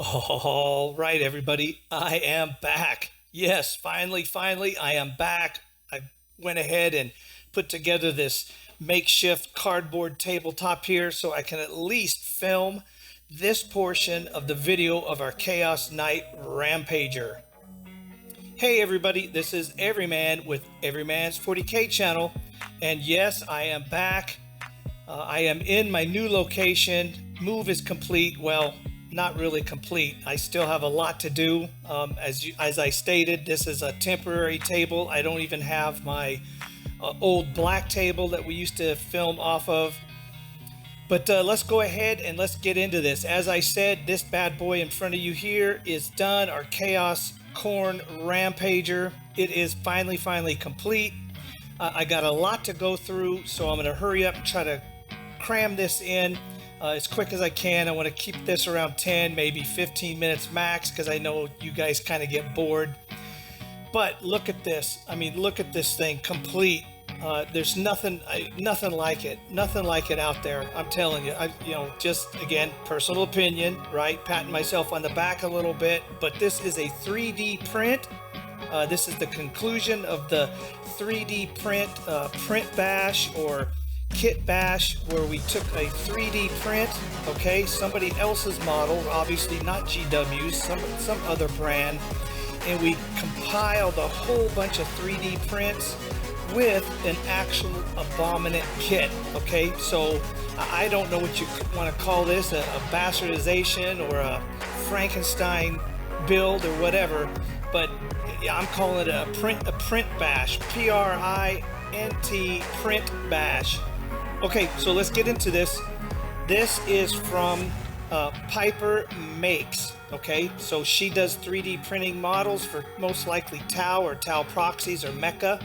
All right, everybody, I am back. Yes, finally, I am back. I went ahead and put together this makeshift cardboard tabletop here so I can at least film this portion of the video of our Chaos Knight Rampager. Hey everybody, this is Everyman with Everyman's 40K channel, and yes, I am back. I am in my new location. Move is complete. Well, not really complete. I still have a lot to do. As I stated, this is a temporary table. I don't even have my old black table that we used to film off of. But let's go ahead and let's get into this. As I said, this bad boy in front of you here is done. Our Chaos Khorne Rampager. It is finally complete. I got a lot to go through, so I'm going to hurry up and try to cram this in as quick as I can. I want to keep this around 10, maybe 15 minutes max, because I know you guys kind of get bored. But look at this. I mean, look at this thing complete. There's nothing like it. Nothing like it out there. I'm telling you. Just again, personal opinion, right? Patting myself on the back a little bit. But this is a 3D print. This is the conclusion of the 3D print bash or kit bash, where we took a 3D print, okay, somebody else's model, obviously not GW's, some other brand, and we compiled a whole bunch of 3D prints with an actual abominant kit. Okay, so I don't know what you want to call this, a bastardization or a Frankenstein build or whatever, but yeah, I'm calling it a print bash, PRINT print bash. Okay, so let's get into this. This is from Piper Makes. Okay, so she does 3D printing models for most likely Tau or Tau proxies or Mecha.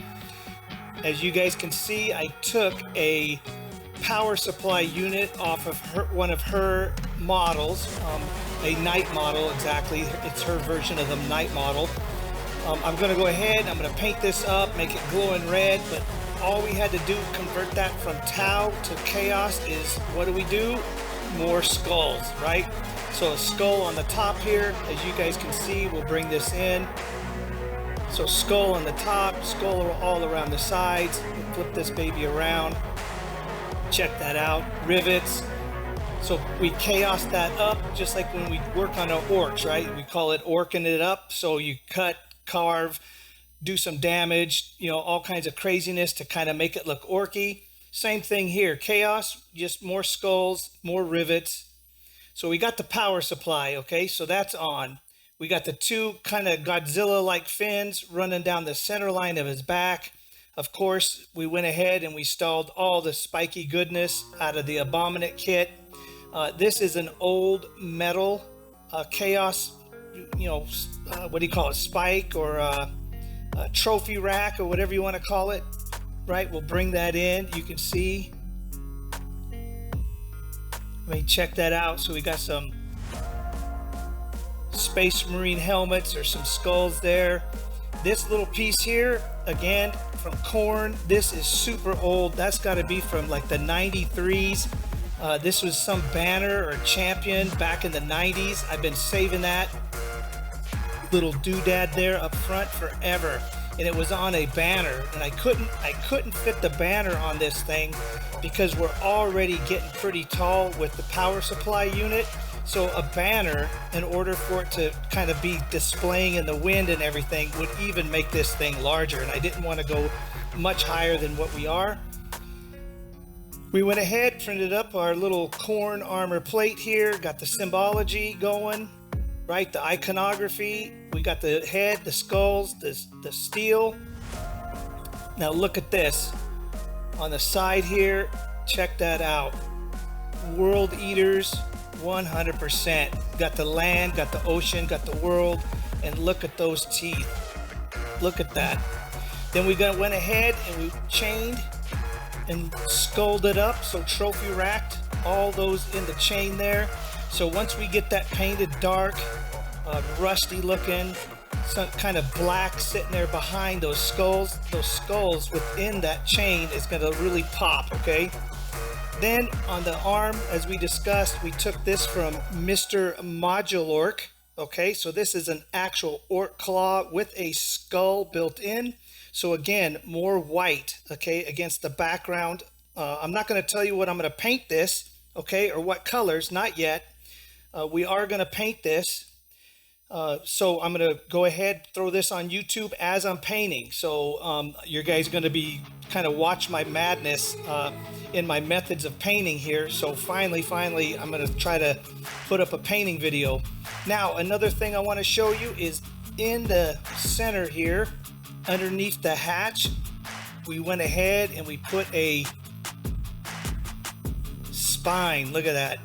As you guys can see, I took a power supply unit off of one of her models, a Knight model exactly. It's her version of the Knight model. I'm going to go ahead, I'm going to paint this up, make it glowing red, but all we had to do to convert that from Tau to Chaos is, what do? More skulls, right? So a skull on the top here, as you guys can see, we'll bring this in. So skull on the top, skull all around the sides. We'll flip this baby around. Check that out. Rivets. So we chaos that up just like when we work on our orcs, right? We call it orking it up. So you cut, carve, do some damage, all kinds of craziness to kind of make it look orky. Same thing here, chaos, just more skulls, more rivets. So we got the power supply, okay, so that's on. We got the two kind of Godzilla-like fins running down the center line of his back. Of course, we went ahead and we stalled all the spiky goodness out of the Abominate kit. This is an old metal chaos, what do you call it, spike or trophy rack or whatever you want to call it, right? We'll bring that in. You can see. Let me check that out. So we got some Space Marine helmets or some skulls there. This little piece here, again, from Khorne. This is super old. That's got to be from like the 93s. This was some banner or champion back in the 90s. I've been saving that little doodad there up front forever, and it was on a banner, and I couldn't fit the banner on this thing because we're already getting pretty tall with the power supply unit. So a banner, in order for it to kind of be displaying in the wind and everything, would even make this thing larger, and I didn't want to go much higher than what we are. We went ahead, printed up our little Khorne armor plate here, got the symbology going, right, the iconography. We got the head, the skulls, the steel. Now look at this on the side here. Check that out. World Eaters, 100%. Got the land, got the ocean, got the world, and look at those teeth. Look at that. Then we went ahead and we chained and skulled it up, so trophy racked all those in the chain there. So once we get that painted dark, rusty looking, some kind of black sitting there behind those skulls within that chain is going to really pop, okay? Then on the arm, as we discussed, we took this from Mr. Module Ork. Okay, so this is an actual orc claw with a skull built in. So again, more white, okay, against the background. I'm not going to tell you what I'm going to paint this, okay, or what colors, not yet. We are going to paint this. So I'm going to go ahead, throw this on YouTube as I'm painting. So you guys are going to be kind of watch my madness in my methods of painting here. So finally, I'm going to try to put up a painting video. Now, another thing I want to show you is in the center here, underneath the hatch, we went ahead and we put a spine. Look at that.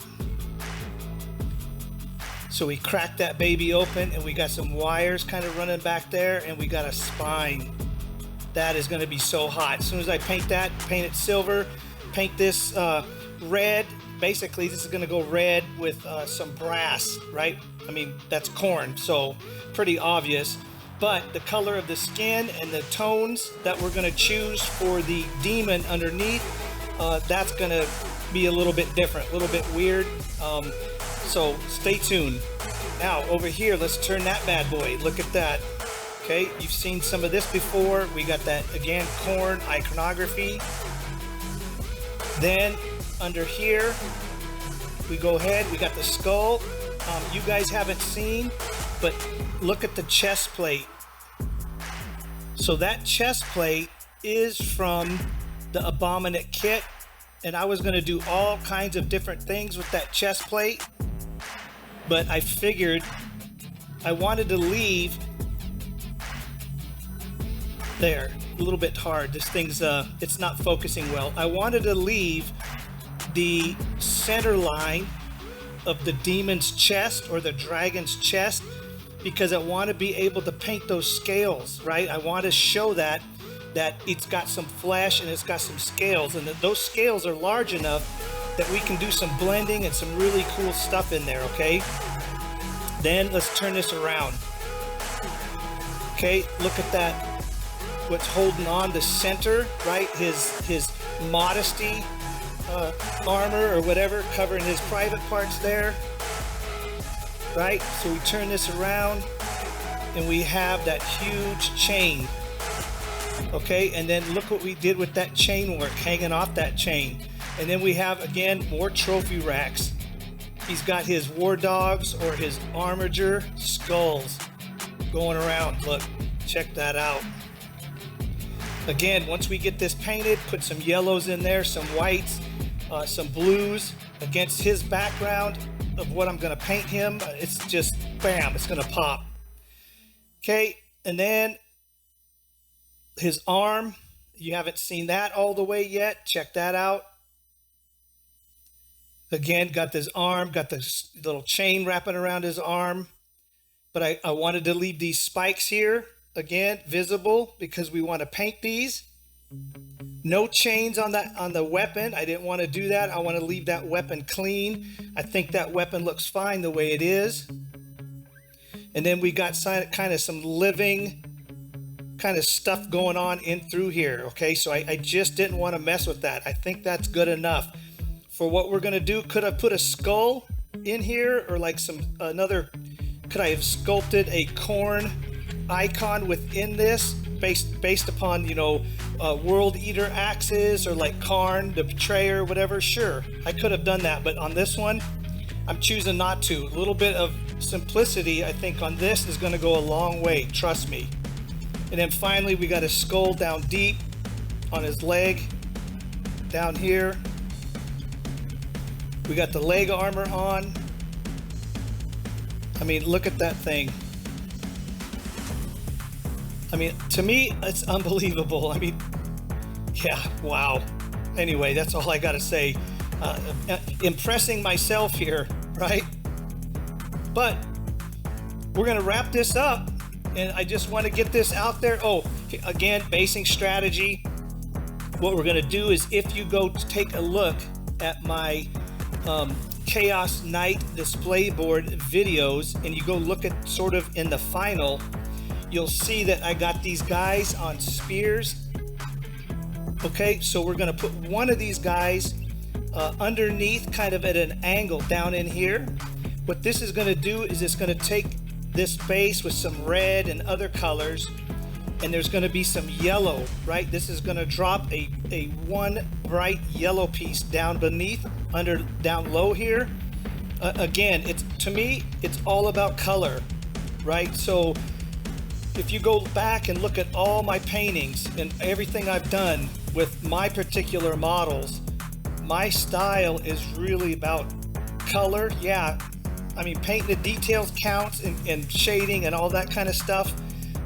So we cracked that baby open and we got some wires kind of running back there and we got a spine. That is going to be so hot. As soon as I paint that, paint it silver, paint this red. Basically, this is going to go red with some brass, right? I mean, that's Khorne, so pretty obvious. But the color of the skin and the tones that we're going to choose for the demon underneath, that's going to be a little bit different, a little bit weird. So stay tuned. Now over here, let's turn that bad boy. Look at that. Okay, you've seen some of this before. We got that, again, Khorne iconography. Then under here, we go ahead, we got the skull. You guys haven't seen, but look at the chest plate. So that chest plate is from the Abominate kit, and I was going to do all kinds of different things with that chest plate, but I figured I wanted to leave there. A little bit hard. This thing's it's not focusing well. I wanted to leave the center line of the demon's chest or the dragon's chest because I want to be able to paint those scales, right? I want to show that it's got some flesh and it's got some scales, and that those scales are large enough that we can do some blending and some really cool stuff in there, okay? Then let's turn this around. Okay, look at that. What's holding on the center, right? His modesty armor or whatever, covering his private parts there, right? So we turn this around and we have that huge chain. Okay, and then look what we did with that chain work, hanging off that chain. And then we have, again, more trophy racks. He's got his war dogs or his armiger skulls going around. Look, check that out. Again, once we get this painted, put some yellows in there, some whites, some blues against his background of what I'm going to paint him. It's just, bam, it's going to pop. Okay, and then his arm, you haven't seen that all the way yet. Check that out. Again, got this arm, got this little chain wrapping around his arm. But I wanted to leave these spikes here, again, visible, because we want to paint these. No chains on the weapon. I didn't want to do that. I want to leave that weapon clean. I think that weapon looks fine the way it is. And then we got kind of some living kind of stuff going on in through here. Okay, so I just didn't want to mess with that. I think that's good enough for what we're going to do. Could I put a skull in here, or like could I have sculpted a Khorne icon within this based upon, you know, World Eater axes, or like Khorne the Betrayer, whatever? Sure, I could have done that, but on this one I'm choosing not to. A little bit of simplicity, I think, on this is going to go a long way, trust me. And then finally we got a skull down deep on his leg down here. We got the leg armor on. I mean, look at that thing. I mean, to me, it's unbelievable. I mean, yeah, wow. Anyway, that's all I got to say. Impressing myself here, right? But we're going to wrap this up, and I just want to get this out there. Oh, again, basing strategy. What we're going to do is, if you go to take a look at my Chaos Knight display board videos, and you go look at sort of in the final, you'll see that I got these guys on spears. Okay, so we're going to put one of these guys underneath, kind of at an angle down in here. What this is going to do is it's going to take this base with some red and other colors, and there's going to be some yellow, right? This is going to drop a one bright yellow piece down beneath, down low here. Again, to me, it's all about color, right? So if you go back and look at all my paintings and everything I've done with my particular models, my style is really about color. Yeah, I mean, painting the details counts and shading and all that kind of stuff.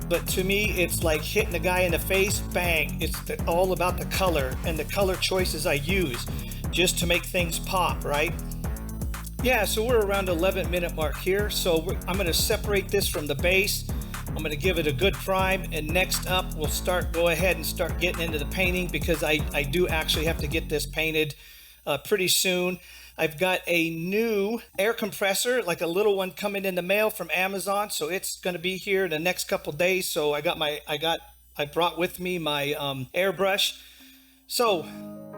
But to me, it's like hitting a guy in the face, bang. It's all about the color and the color choices I use just to make things pop, right? Yeah, so we're around 11-minute mark here. So I'm going to separate this from the base. I'm going to give it a good prime. And next up, we'll go ahead and start getting into the painting, because I do actually have to get this painted pretty soon. I've got a new air compressor, like a little one, coming in the mail from Amazon. So it's going to be here in the next couple days. So I brought with me my airbrush. So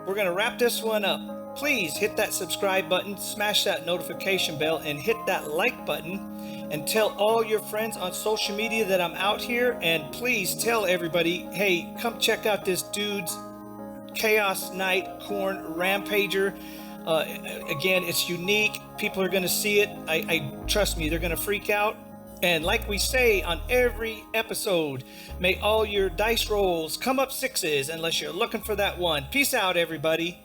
we're going to wrap this one up. Please hit that subscribe button, smash that notification bell, and hit that like button, and tell all your friends on social media that I'm out here. And please tell everybody, hey, come check out this dude's Chaos Knight Khorne Rampager. Again, it's unique. People are going to see it. I trust me, they're going to freak out. And like we say on every episode, may all your dice rolls come up sixes unless you're looking for that one. Peace out, everybody.